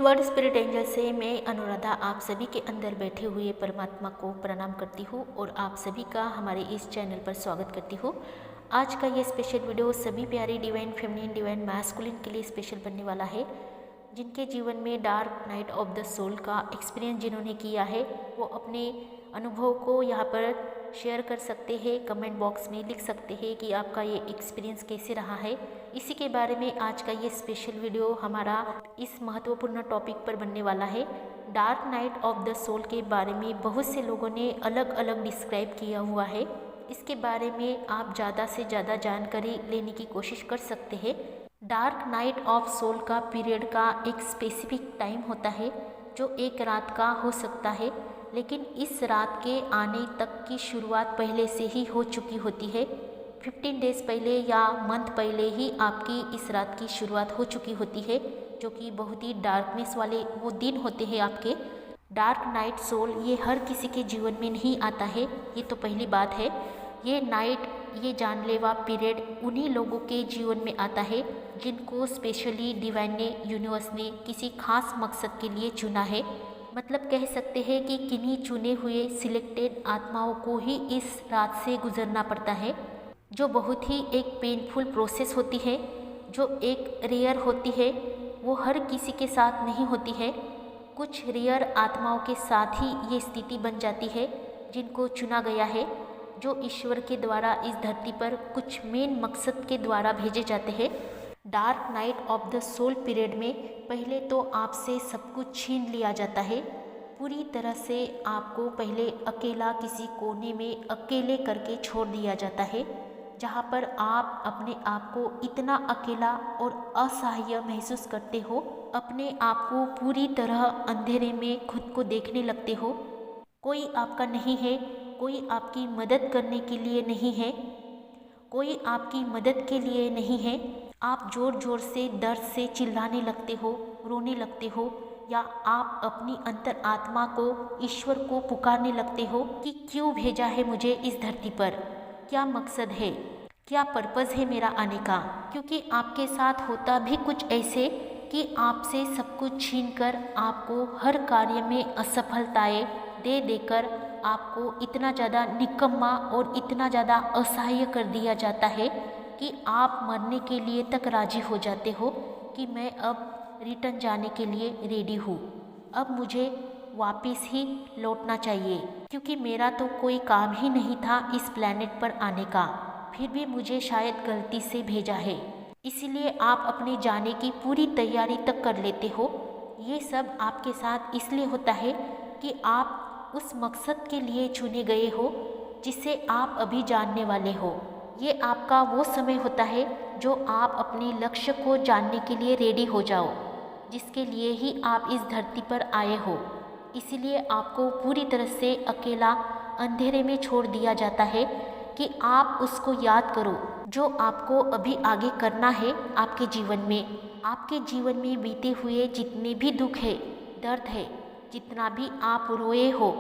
Word spirit angel से मैं अनुराधा आप सभी के अंदर बैठे हुए परमात्मा को प्रणाम करती हूँ और आप सभी का हमारे इस चैनल पर स्वागत करती हूँ। आज का ये स्पेशल वीडियो सभी प्यारी डिवाइन फेमिनिन डिवाइन मैस्कुलिन के लिए स्पेशल बनने वाला है। जिनके जीवन में dark night of the soul का एक्सपीरियंस जिन्होंने किया है वो अपने अनुभव को यहाँ पर शेयर कर सकते हैं, कमेंट बॉक्स में लिख सकते हैं कि आपका ये एक्सपीरियंस कैसे रहा है। इसी के बारे में आज का ये स्पेशल वीडियो हमारा इस महत्वपूर्ण टॉपिक पर बनने वाला है। Dark night of the soul के बारे में बहुत से लोगों ने अलग अलग डिस्क्राइब किया हुआ है। इसके बारे में आप ज़्यादा से ज़्यादा जानकारी लेने की कोशिश कर सकते हैं। डार्क नाइट ऑफ सोल का पीरियड का एक स्पेसिफिक टाइम होता है जो एक रात का हो सकता है, लेकिन इस रात के आने तक की शुरुआत पहले से ही हो चुकी होती है। 15 डेज़ पहले या मंथ पहले ही आपकी इस रात की शुरुआत हो चुकी होती है, जो कि बहुत ही डार्कनेस वाले वो दिन होते हैं आपके। डार्क नाइट सोल ये हर किसी के जीवन में नहीं आता है, ये तो पहली बात है। ये नाइट, ये जानलेवा पीरियड उन्हीं लोगों के जीवन में आता है जिनको स्पेशली डिवाइन ने, यूनिवर्स ने किसी खास मकसद के लिए चुना है। मतलब कह सकते हैं कि किन्हीं चुने हुए सिलेक्टेड आत्माओं को ही इस रात से गुजरना पड़ता है, जो बहुत ही एक पेनफुल प्रोसेस होती है, जो एक रेयर होती है। वो हर किसी के साथ नहीं होती है। कुछ रेयर आत्माओं के साथ ही ये स्थिति बन जाती है जिनको चुना गया है, जो ईश्वर के द्वारा इस धरती पर कुछ मेन मकसद के द्वारा भेजे जाते हैं। Dark night of the soul period में पहले तो आपसे सब कुछ छीन लिया जाता है। पूरी तरह से आपको पहले अकेला किसी कोने में अकेले करके छोड़ दिया जाता है, जहाँ पर आप अपने आप को इतना अकेला और असहाय महसूस करते हो। अपने आप को पूरी तरह अंधेरे में खुद को देखने लगते हो। कोई आपका नहीं है, कोई आपकी मदद करने के लिए नहीं है, कोई आपकी मदद के लिए नहीं है। आप ज़ोर ज़ोर से दर्द से चिल्लाने लगते हो, रोने लगते हो, या आप अपनी अंतर आत्मा को, ईश्वर को पुकारने लगते हो कि क्यों भेजा है मुझे इस धरती पर, क्या मकसद है, क्या पर्पज़ है मेरा आने का। क्योंकि आपके साथ होता भी कुछ ऐसे कि आपसे सब कुछ छीन कर आपको हर कार्य में असफलताएं दे देकर आपको इतना ज़्यादा निकम्मा और इतना ज़्यादा असहाय कर दिया जाता है कि आप मरने के लिए तक राजी हो जाते हो कि मैं अब रिटर्न जाने के लिए रेडी हूँ, अब मुझे वापस ही लौटना चाहिए, क्योंकि मेरा तो कोई काम ही नहीं था इस प्लैनेट पर आने का, फिर भी मुझे शायद गलती से भेजा है। इसीलिए आप अपने जाने की पूरी तैयारी तक कर लेते हो। ये सब आपके साथ इसलिए होता है कि आप उस मकसद के लिए चुने गए हो जिसे आप अभी जानने वाले हो। ये आपका वो समय होता है जो आप अपने लक्ष्य को जानने के लिए रेडी हो जाओ, जिसके लिए ही आप इस धरती पर आए हो। इसीलिए आपको पूरी तरह से अकेला अंधेरे में छोड़ दिया जाता है कि आप उसको याद करो जो आपको अभी आगे करना है आपके जीवन में। आपके जीवन में बीते हुए जितने भी दुख है, दर्द है, जितना भी आप रोए हो,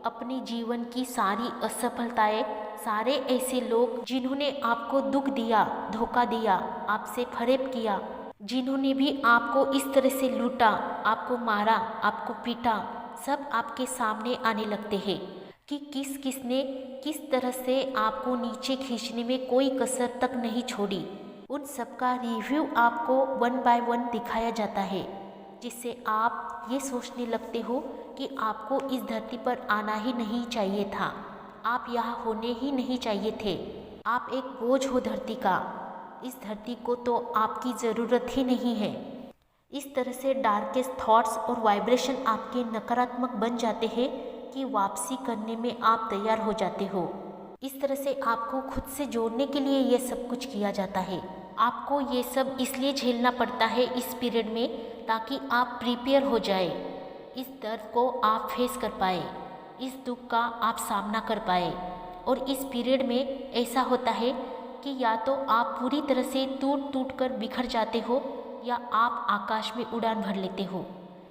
अपने जीवन की सारी असफलताएं, सारे ऐसे लोग जिन्होंने आपको दुख दिया, धोखा दिया, आपसे फरेब किया, जिन्होंने भी आपको इस तरह से लूटा, आपको मारा, आपको पीटा, सब आपके सामने आने लगते हैं कि किस किसने किस तरह से आपको नीचे खींचने में कोई कसर तक नहीं छोड़ी। उन सब का रिव्यू आपको 1 बाय 1 दिखाया जाता है, जिससे आप ये सोचने लगते हो कि आपको इस धरती पर आना ही नहीं चाहिए था, आप यहाँ होने ही नहीं चाहिए थे, आप एक बोझ हो धरती का, इस धरती को तो आपकी ज़रूरत ही नहीं है। इस तरह से डार्केस्ट थॉट्स और वाइब्रेशन आपके नकारात्मक बन जाते हैं कि वापसी करने में आप तैयार हो जाते हो। इस तरह से आपको खुद से जोड़ने के लिए ये सब कुछ किया जाता है। आपको ये सब इसलिए झेलना पड़ता है इस पीरियड में, ताकि आप प्रिपेयर हो जाए, इस दर्द को आप फेस कर पाए, इस दुख का आप सामना कर पाए। और इस पीरियड में ऐसा होता है कि या तो आप पूरी तरह से टूट टूट कर बिखर जाते हो, या आप आकाश में उड़ान भर लेते हो।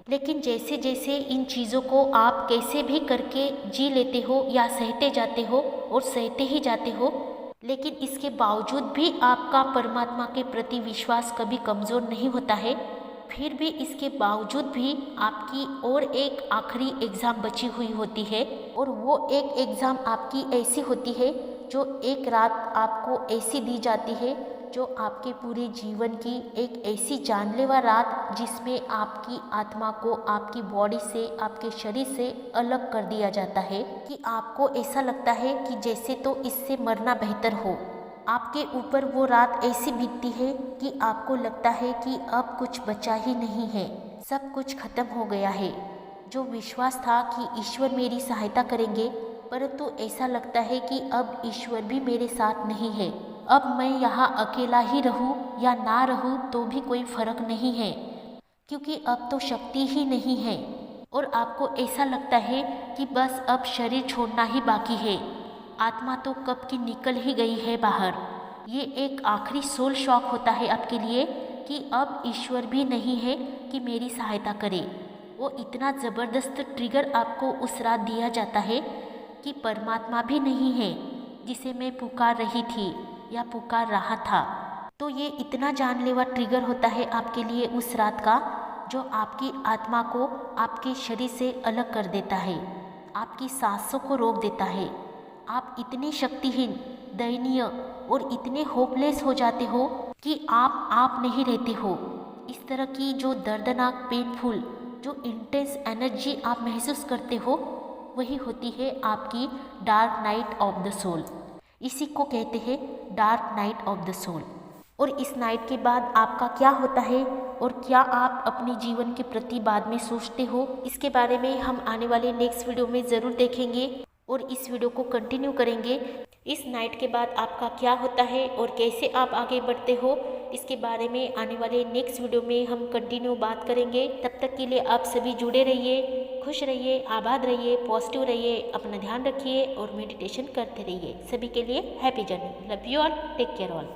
लेकिन जैसे जैसे इन चीज़ों को आप कैसे भी करके जी लेते हो या सहते जाते हो और सहते ही जाते हो, लेकिन इसके बावजूद भी आपका परमात्मा के प्रति विश्वास कभी कमज़ोर नहीं होता है। फिर भी इसके बावजूद भी आपकी और एक आखिरी एग्ज़ाम बची हुई होती है, और वो एक एग्ज़ाम आपकी ऐसी होती है जो एक रात आपको ऐसी दी जाती है जो आपके पूरे जीवन की एक ऐसी जानलेवा रात, जिसमें आपकी आत्मा को आपकी बॉडी से, आपके शरीर से अलग कर दिया जाता है कि आपको ऐसा लगता है कि जैसे तो इससे मरना बेहतर हो। आपके ऊपर वो रात ऐसी बीतती है कि आपको लगता है कि अब कुछ बचा ही नहीं है, सब कुछ खत्म हो गया है। जो विश्वास था कि ईश्वर मेरी सहायता करेंगे, परंतु ऐसा लगता है कि अब ईश्वर भी मेरे साथ नहीं है। अब मैं यहाँ अकेला ही रहूँ या ना रहूँ तो भी कोई फर्क नहीं है, क्योंकि अब तो शक्ति ही नहीं है। और आपको ऐसा लगता है कि बस अब शरीर छोड़ना ही बाकी है, आत्मा तो कब की निकल ही गई है बाहर। ये एक आखिरी सोल शॉक होता है आपके लिए कि अब ईश्वर भी नहीं है कि मेरी सहायता करे। वो इतना ज़बरदस्त ट्रिगर आपको उस रात दिया जाता है कि परमात्मा भी नहीं है जिसे मैं पुकार रही थी या पुकार रहा था। तो ये इतना जानलेवा ट्रिगर होता है आपके लिए उस रात का, जो आपकी आत्मा को आपके शरीर से अलग कर देता है, आपकी सांसों को रोक देता है। आप इतने शक्तिहीन, दयनीय और इतने होपलेस हो जाते हो कि आप नहीं रहते हो। इस तरह की जो दर्दनाक, पेनफुल, जो इंटेंस एनर्जी आप महसूस करते हो, वही होती है आपकी dark night of the soul. इसी को कहते हैं dark night of the soul. और इस नाइट के बाद आपका क्या होता है और क्या आप अपने जीवन के प्रति बाद में सोचते हो, इसके बारे में हम आने वाले नेक्स्ट वीडियो में ज़रूर देखेंगे और इस वीडियो को कंटिन्यू करेंगे। इस नाइट के बाद आपका क्या होता है और कैसे आप आगे बढ़ते हो, इसके बारे में आने वाले नेक्स्ट वीडियो में हम कंटिन्यू बात करेंगे। तब तक के लिए आप सभी जुड़े रहिए, खुश रहिए, आबाद रहिए, पॉजिटिव रहिए, अपना ध्यान रखिए और मेडिटेशन करते रहिए। सभी के लिए happy journey. Love you all, take care all.